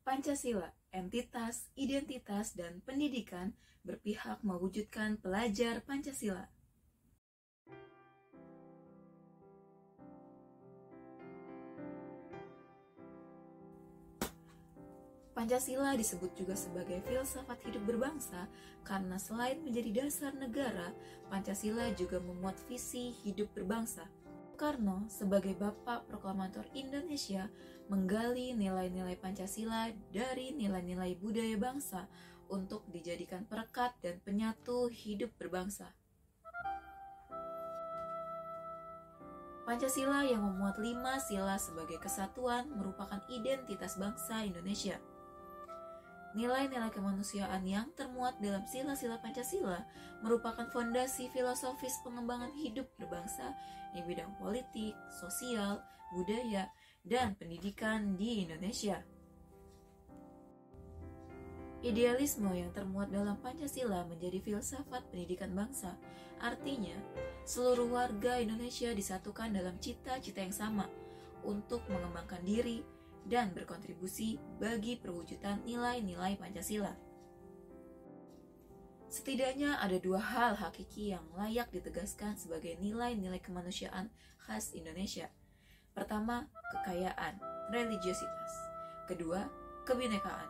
Pancasila, entitas, identitas, dan pendidikan berpihak mewujudkan pelajar Pancasila. Pancasila disebut juga sebagai filsafat hidup berbangsa karena selain menjadi dasar negara, Pancasila juga memuat visi hidup berbangsa. Soekarno sebagai Bapak Proklamator Indonesia menggali nilai-nilai Pancasila dari nilai-nilai budaya bangsa untuk dijadikan perekat dan penyatu hidup berbangsa. Pancasila yang memuat 5 sila sebagai kesatuan merupakan identitas bangsa Indonesia. Nilai-nilai kemanusiaan yang termuat dalam sila-sila Pancasila merupakan fondasi filosofis pengembangan hidup berbangsa di bidang politik, sosial, budaya, dan pendidikan di Indonesia. Idealisme yang termuat dalam Pancasila menjadi filsafat pendidikan bangsa. Artinya, seluruh warga Indonesia disatukan dalam cita-cita yang sama untuk mengembangkan diri dan berkontribusi bagi perwujudan nilai-nilai Pancasila. Setidaknya ada 2 hal hakiki yang layak ditegaskan sebagai nilai-nilai kemanusiaan khas Indonesia. Pertama, kekayaan, religiositas. Kedua, kebinekaan.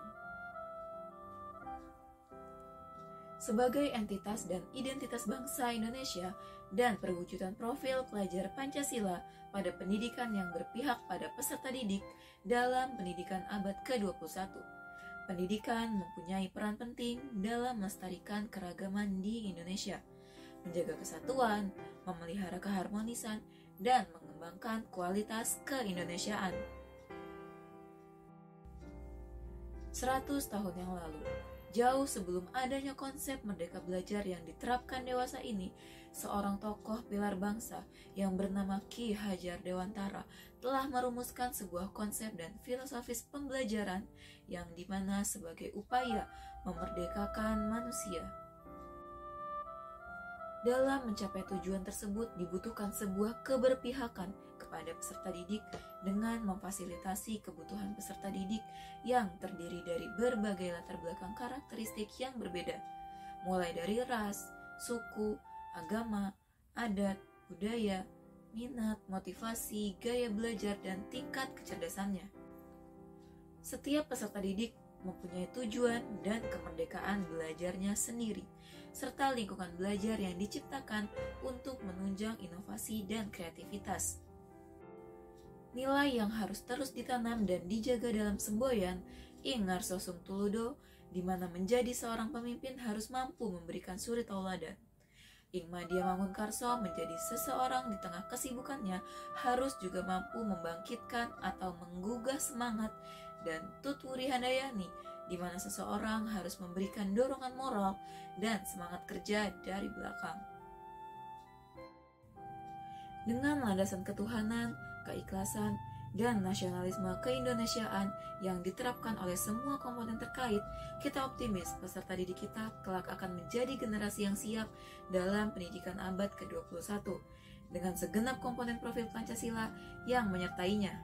Sebagai entitas dan identitas bangsa Indonesia dan perwujudan profil pelajar Pancasila pada pendidikan yang berpihak pada peserta didik dalam pendidikan abad ke-21. Pendidikan mempunyai peran penting dalam melestarikan keragaman di Indonesia, menjaga kesatuan, memelihara keharmonisan, dan mengembangkan kualitas keindonesiaan. 100 tahun yang lalu, jauh sebelum adanya konsep merdeka belajar yang diterapkan dewasa ini, seorang tokoh pilar bangsa yang bernama Ki Hajar Dewantara telah merumuskan sebuah konsep dan filosofis pembelajaran yang dimana sebagai upaya memerdekakan manusia. Dalam mencapai tujuan tersebut dibutuhkan sebuah keberpihakan kepada peserta didik dengan memfasilitasi kebutuhan peserta didik yang terdiri dari berbagai latar belakang karakteristik yang berbeda, mulai dari ras, suku, agama, adat, budaya, minat, motivasi, gaya belajar, dan tingkat kecerdasannya. Setiap peserta didik mempunyai tujuan dan kemerdekaan belajarnya sendiri, serta lingkungan belajar yang diciptakan untuk menunjang inovasi dan kreativitas. Nilai yang harus terus ditanam dan dijaga dalam semboyan Ingar Sosum Tuludo, di mana menjadi seorang pemimpin harus mampu memberikan suri tauladan. Ing Madya Mangunkarso menjadi seseorang di tengah kesibukannya harus juga mampu membangkitkan atau menggugah semangat, dan Tutwuri Handayani, di mana seseorang harus memberikan dorongan moral dan semangat kerja dari belakang. Dengan landasan ketuhanan, keikhlasan, dan nasionalisme keindonesiaan yang diterapkan oleh semua komponen terkait, kita optimis peserta didik kita kelak akan menjadi generasi yang siap dalam pendidikan abad ke-21 dengan segenap komponen profil Pancasila yang menyertainya.